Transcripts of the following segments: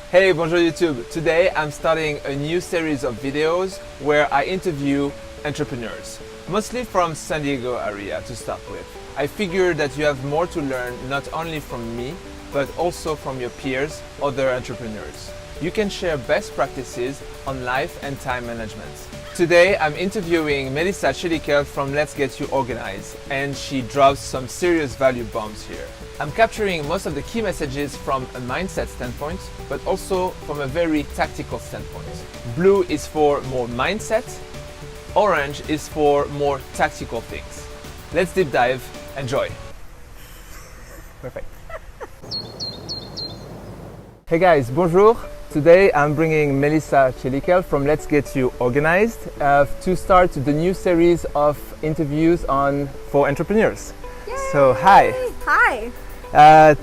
Hey, bonjour YouTube. Today I'm starting a new series of videos where I interview entrepreneurs, mostly from San Diego area to start with. I figure that you have more to learn not only from me, but also from your peers, other entrepreneurs. You can share best practices on life and time management. Today I'm interviewing Melisa Celikel from Let's Get You Organized, and she drops some serious value bombs here. I'm capturing most of the key messages from a mindset standpoint, but also from a very tactical standpoint. Blue is for more mindset, orange is for more tactical things. Let's deep dive, enjoy. Perfect. Hey guys, bonjour. Today I'm bringing Melisa Celikel from Let's Get You Organized to start the new series of interviews for entrepreneurs. Yay! So hi. Hi.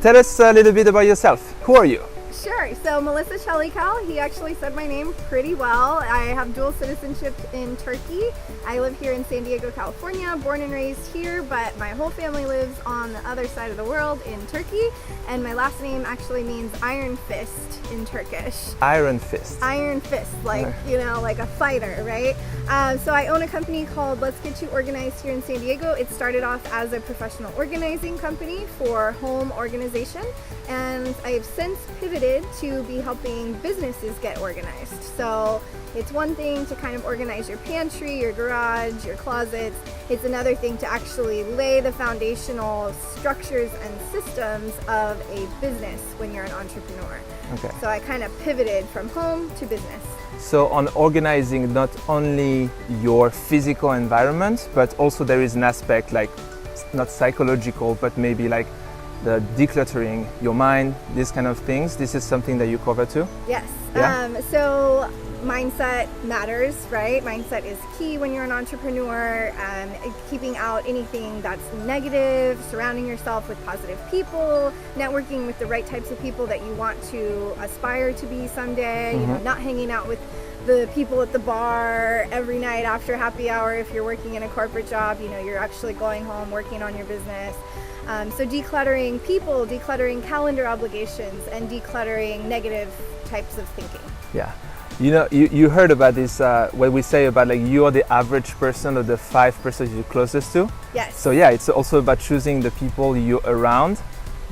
Tell us a little bit about yourself. Who are you? Sure. So Melisa Celikel, he actually said my name pretty well. I have dual citizenship in Turkey. I live here in San Diego, California, born and raised here, but my whole family lives on the other side of the world in Turkey. And my last name actually means iron fist in Turkish. Iron fist. Iron fist, like, you know, like a fighter, right? So I own a company called Let's Get You Organized here in San Diego. It started off as a professional organizing company for home organization, and I've since pivoted to be helping businesses get organized. So it's one thing to kind of organize your pantry, your garage, your closets. It's another thing to actually lay the foundational structures and systems of a business when you're an entrepreneur. Okay. So I kind of pivoted from home to business. So on organizing not only your physical environment, but also there is an aspect like not psychological, but maybe like the decluttering your mind, these kind of things. This is something that you cover too? Yes. Yeah? So mindset matters, right? Mindset is key when you're an entrepreneur. Keeping out anything that's negative, surrounding yourself with positive people, networking with the right types of people that you want to aspire to be someday, you know, not hanging out with the people at the bar every night after happy hour. If you're working in a corporate job, you know, you're actually going home, working on your business. So decluttering people, decluttering calendar obligations, and decluttering negative types of thinking. Yeah. You know, you heard about this, what we say about like you are the average person of the 5 persons you're closest to. Yes. So yeah, it's also about choosing the people you're around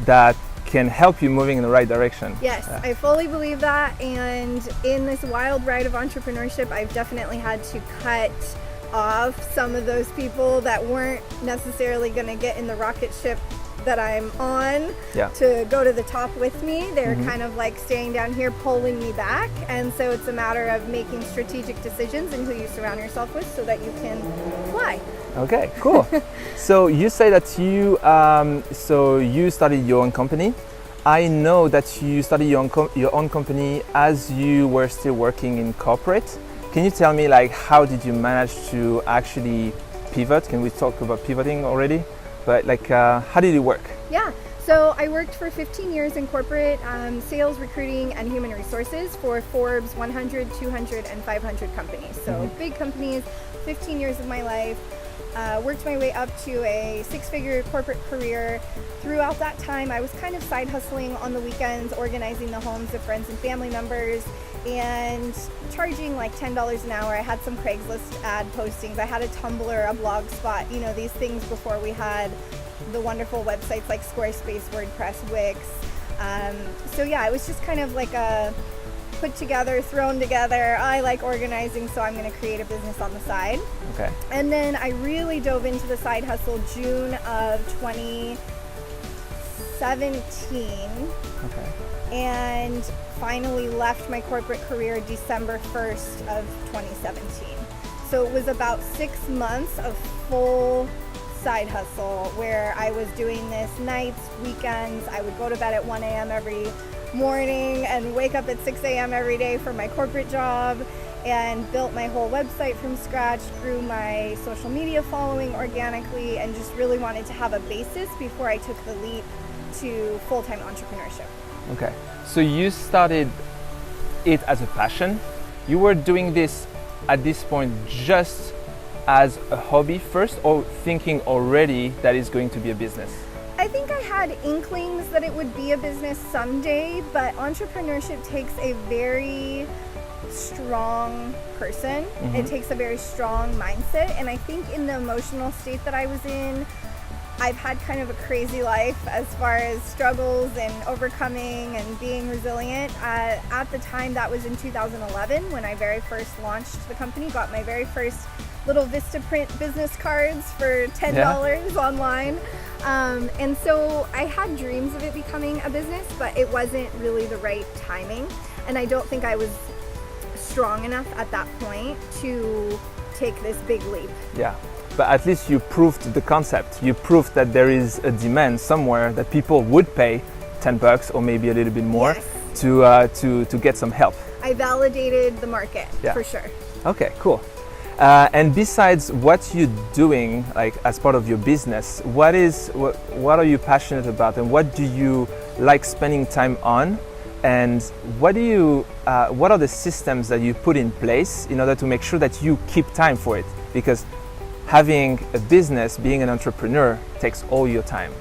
that can help you moving in the right direction. Yes, I fully believe that. And in this wild ride of entrepreneurship, I've definitely had to cut off some of those people that weren't necessarily going to get in the rocket ship that I'm on to go to the top with me. They're kind of like staying down here, pulling me back. And so it's a matter of making strategic decisions in who you surround yourself with so that you can fly. Okay, cool. So you say that you started your own company. I know that you started your own company as you were still working in corporate. Can you tell me, like, how did you manage to actually pivot? Can we talk about pivoting already? But like, how did it work? Yeah, so I worked for 15 years in corporate sales, recruiting, and human resources for Forbes 100, 200, and 500 companies. So big companies, 15 years of my life. Worked my way up to a 6-figure corporate career. Throughout that time, I was kind of side hustling on the weekends, organizing the homes of friends and family members, and charging like $10 an hour. I had some Craigslist ad postings. I had a Tumblr, a blog spot, you know, these things before we had the wonderful websites like Squarespace, WordPress, Wix. So yeah, it was just kind of like a put together, thrown together. I like organizing, so I'm going to create a business on the side. Okay. And then I really dove into the side hustle June of 2017. Okay. And finally left my corporate career December 1st of 2017. So it was about 6 months of full side hustle where I was doing this nights, weekends. I would go to bed at 1 a.m. every morning and wake up at 6 a.m. every day for my corporate job, and built my whole website from scratch, grew my social media following organically, and just really wanted to have a basis before I took the leap to full-time entrepreneurship. Okay, so you started it as a passion. You were doing this at this point just as a hobby first, or thinking already that it's going to be a business? I think I had inklings that it would be a business someday, but entrepreneurship takes a very strong person. It takes a very strong mindset, and I think in the emotional state that I was in, I've had kind of a crazy life as far as struggles and overcoming and being resilient. At the time, that was in 2011 when I very first launched the company, got my very first little Vistaprint business cards for $10 online. And so I had dreams of it becoming a business, but it wasn't really the right timing. And I don't think I was strong enough at that point to take this big leap. Yeah. But at least you proved the concept. You proved that there is a demand somewhere that people would pay $10 or maybe a little bit more to get some help. I validated the market for sure. Okay, cool. And besides what you're doing, like as part of your business, what are you passionate about, and what do you like spending time on? And what are the systems that you put in place in order to make sure that you keep time for it? Because having a business, being an entrepreneur, takes all your time,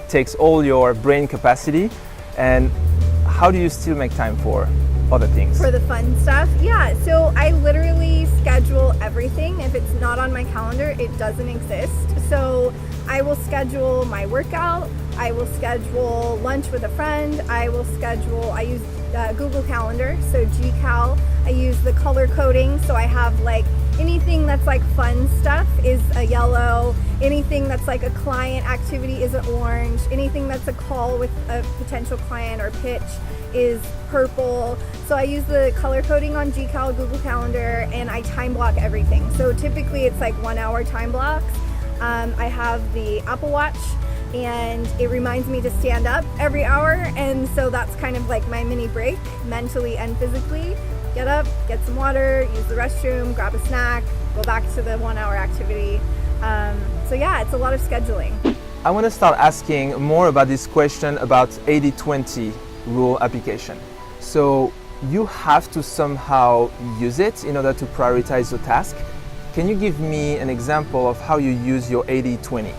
takes all your brain capacity. And how do you still make time for other things? For the fun stuff? Yeah, so I literally schedule everything. If it's not on my calendar, it doesn't exist. So I will schedule my workout, I will schedule lunch with a friend, I use Google Calendar, so GCal. I use the color coding, so I have like anything that's like fun stuff is a yellow, anything that's like a client activity is an orange, anything that's a call with a potential client or pitch is purple. So I use the color coding on GCal, Google Calendar, and I time block everything. So typically it's like 1 hour time blocks. I have the Apple Watch, and it reminds me to stand up every hour, and so that's kind of like my mini break, mentally and physically. Get up, get some water, use the restroom, grab a snack, go back to the 1 hour activity. So yeah, it's a lot of scheduling. I want to start asking more about this question about 80-20 rule application. So you have to somehow use it in order to prioritize your task. Can you give me an example of how you use your 80-20?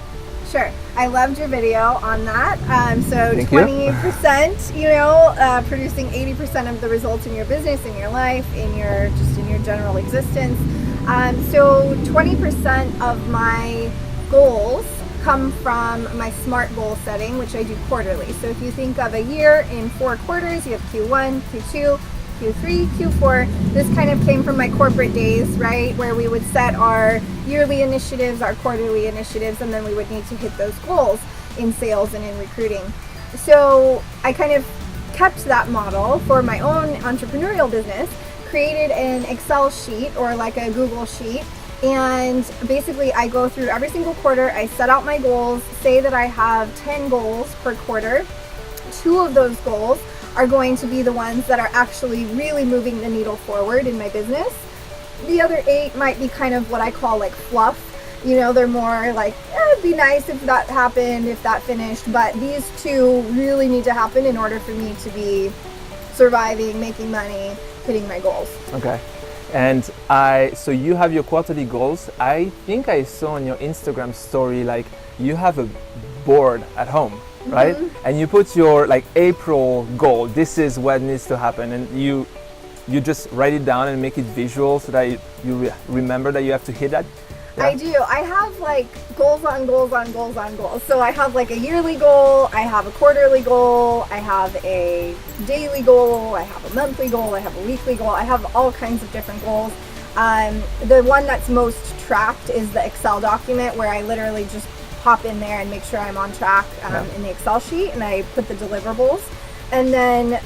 Sure. I loved your video on that. So Thank 20%, producing 80% of the results in your business, in your life, in your general existence. So 20% of my goals come from my SMART goal setting, which I do quarterly. So if you think of a year in 4 quarters, you have Q1, Q2, Q3, Q4. This kind of came from my corporate days, right? Where we would set our yearly initiatives, our quarterly initiatives, and then we would need to hit those goals in sales and in recruiting. So I kind of kept that model for my own entrepreneurial business, created an Excel sheet or like a Google sheet. And basically I go through every single quarter, I set out my goals, say that I have 10 goals per quarter. 2 of those goals are going to be the ones that are actually really moving the needle forward in my business. The other 8 might be kind of what I call like fluff. They're more like, it'd be nice if that happened, if that finished, but these 2 really need to happen in order for me to be surviving, making money, hitting my goals. Okay. And so you have your quarterly goals. I think I saw on your Instagram story, like you have a board at home, right? And you put your like April goal. This is what needs to happen, and you just write it down and make it visual so that you remember that you have to hit that. Yeah. I do. I have like goals on goals on goals on goals. So I have like a yearly goal, I have a quarterly goal, I have a daily goal, I have a monthly goal, I have a weekly goal. I have all kinds of different goals. The one that's most tracked is the Excel document, where I literally just pop in there and make sure I'm on track in the Excel sheet, and I put the deliverables. And then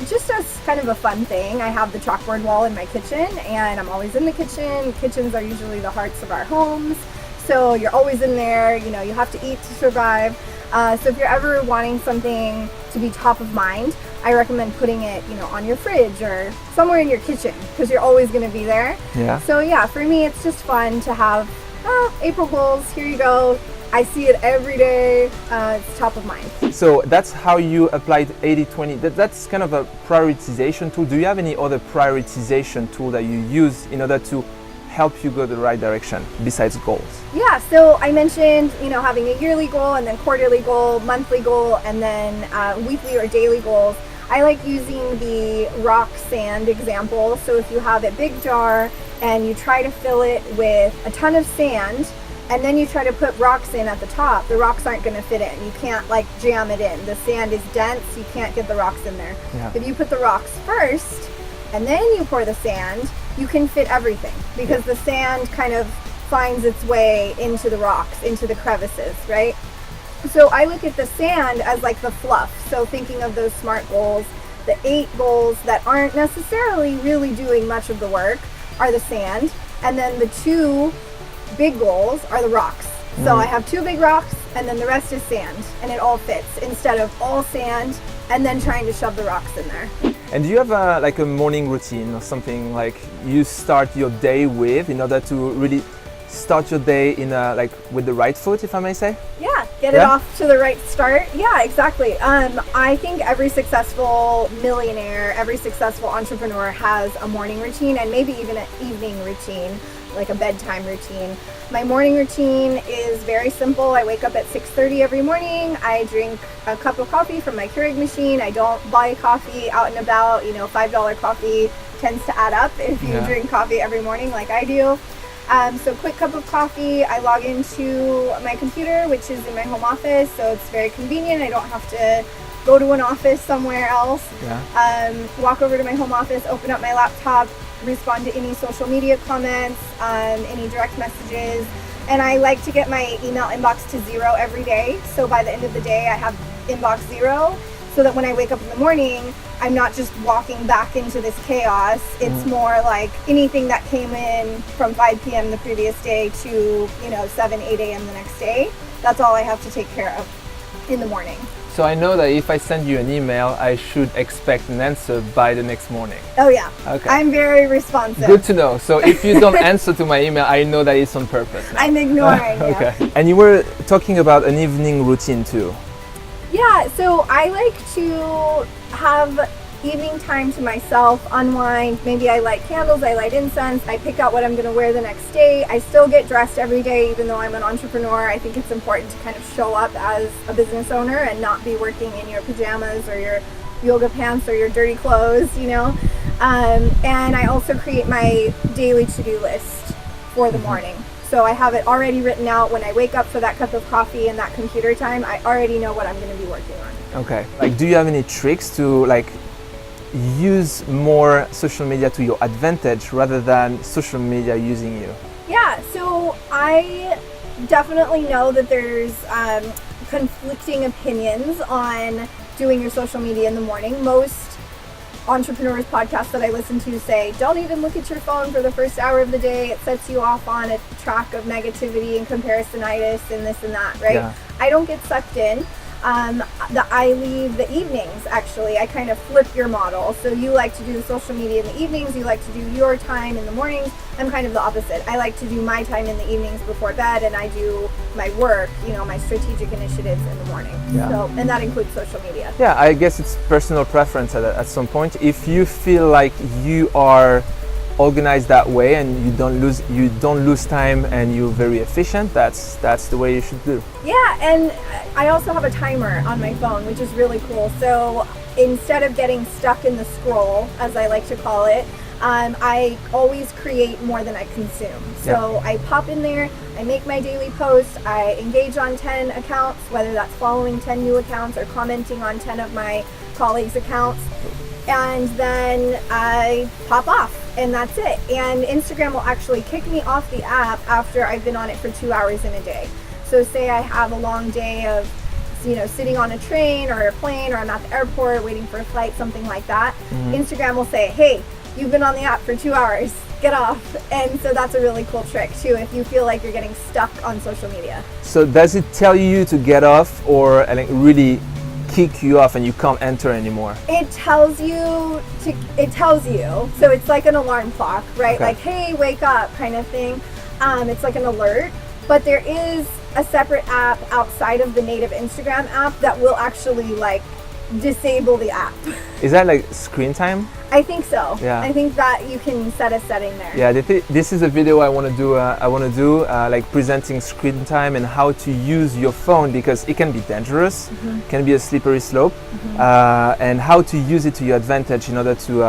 just as kind of a fun thing, I have the chalkboard wall in my kitchen, and I'm always in the kitchen. Kitchens are usually the hearts of our homes, so you're always in there. You have to eat to survive. So if you're ever wanting something to be top of mind, I recommend putting it, on your fridge or somewhere in your kitchen, because you're always going to be there. Yeah. So yeah, for me, it's just fun to have April goals. Here you go. I see it every day. It's top of mind. So that's how you applied 80-20. That's kind of a prioritization tool. Do you have any other prioritization tool that you use in order to help you go the right direction besides goals? Yeah, so I mentioned, having a yearly goal and then quarterly goal, monthly goal, and then weekly or daily goals. I like using the rock sand example. So if you have a big jar and you try to fill it with a ton of sand, and then you try to put rocks in at the top, the rocks aren't going to fit in. You can't jam it in. The sand is dense, you can't get the rocks in there. Yeah. If you put the rocks first and then you pour the sand, you can fit everything because the sand kind of finds its way into the rocks, into the crevices, right? So I look at the sand as the fluff. So thinking of those SMART goals, the 8 goals that aren't necessarily really doing much of the work are the sand. And then the 2 big goals are the rocks. So I have 2 big rocks and then the rest is sand, and it all fits instead of all sand and then trying to shove the rocks in there. And do you have a morning routine or something you start your day with in order to really start your day in with the right foot, if I may say? Yeah, get it off to the right start. Yeah, exactly. I think every successful millionaire, every successful entrepreneur has a morning routine and maybe even an evening routine, like a bedtime routine. My morning routine is very simple. I wake up at 6:30 every morning. I drink a cup of coffee from my Keurig machine. I don't buy coffee out and about. $5 coffee tends to add up if you drink coffee every morning like I do. So quick cup of coffee, I log into my computer, which is in my home office, so it's very convenient. I don't have to go to an office somewhere else. Walk over to my home office, open up my laptop, respond to any social media comments, any direct messages, and I like to get my email inbox to 0 every day. So by the end of the day, I have inbox 0. So that when I wake up in the morning, I'm not just walking back into this chaos. It's more like anything that came in from 5 p.m. the previous day to 7, 8 a.m. the next day. That's all I have to take care of in the morning. So I know that if I send you an email, I should expect an answer by the next morning. Oh yeah. Okay. I'm very responsive. Good to know. So if you don't answer to my email, I know that it's on purpose now. I'm ignoring. Okay. Yeah. And you were talking about an evening routine too. Yeah, so I like to have evening time to myself, unwind. Maybe I light candles, I light incense, I pick out what I'm going to wear the next day. I still get dressed every day, even though I'm an entrepreneur. I think it's important to kind of show up as a business owner and not be working in your pajamas or your yoga pants or your dirty clothes, And I also create my daily to-do list for the morning. So I have it already written out. When I wake up for that cup of coffee and that computer time, I already know what I'm going to be working on. Okay. Do you have any tricks to use more social media to your advantage rather than social media using you? Yeah, so I definitely know that there's conflicting opinions on doing your social media in the morning. Most entrepreneurs podcasts that I listen to say, don't even look at your phone for the first hour of the day. It sets you off on a track of negativity and comparisonitis and this and that, right? Yeah. I don't get sucked in. I leave the evenings, actually. I kind of flip your model. So you like to do the social media in the evenings, you like to do your time in the mornings. I'm kind of the opposite. I like to do my time in the evenings before bed, and I do my work, my strategic initiatives in the morning. Yeah. So, and that includes social media. Yeah, I guess it's personal preference at some point. If you feel like you are organized that way and you don't lose time and you're very efficient, that's the way you should do. Yeah, and I also have a timer on my phone, which is really cool. So instead of getting stuck in the scroll, as I like to call it, I always create more than I consume. So I pop in there, I make my daily post, I engage on 10 accounts, whether that's following 10 new accounts or commenting on 10 of my colleagues' accounts, and then I pop off, and that's it. And Instagram will actually kick me off the app after I've been on it for 2 hours in a day. So say I have a long day of sitting on a train or a plane, or I'm at the airport waiting for a flight, something like that. Instagram will say, hey, you've been on the app for 2 hours, get off. And so that's a really cool trick too, if you feel like you're getting stuck on social media. So does it tell you to get off, or really kick you off and you can't enter anymore? It tells you. So it's like an alarm clock, right? Okay. Like, hey, wake up kind of thing. It's like an alert, but there is a separate app outside of the native Instagram app that will actually disable the app. Is that like screen time? I think so. Yeah. I think that you can set a setting there. Yeah, this is a video I want to do. Like presenting screen time and how to use your phone, because it can be dangerous, can be a slippery slope, and how to use it to your advantage in order to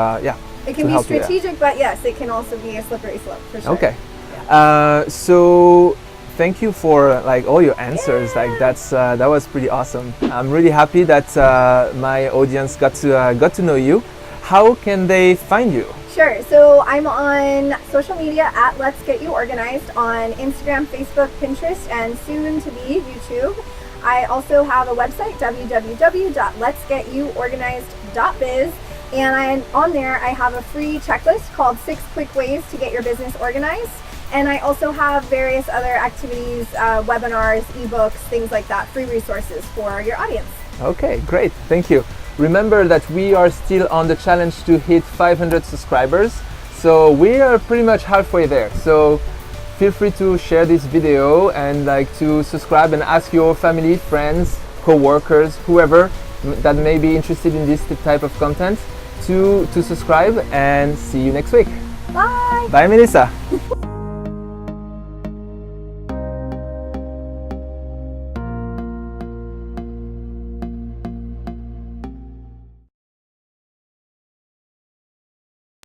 It can be strategic, but yes, it can also be a slippery slope for sure. Okay. So thank you for like all your answers. Like that was pretty awesome. I'm really happy that my audience got to know you. How can they find you? Sure. So I'm on social media at Let's Get You Organized on Instagram, Facebook, Pinterest, and soon to be YouTube. I also have a website, www.letsgetyouorganized.biz. And on there, I have a free checklist called 6 Quick Ways to Get Your Business Organized. And I also have various other activities, webinars, ebooks, things like that, free resources for your audience. Okay, great. Thank you. Remember that we are still on the challenge to hit 500 subscribers. So we are pretty much halfway there. So feel free to share this video and like to subscribe and ask your family, friends, co-workers, whoever that may be interested in this type of content to subscribe, and see you next week. Bye. Bye, Melisa.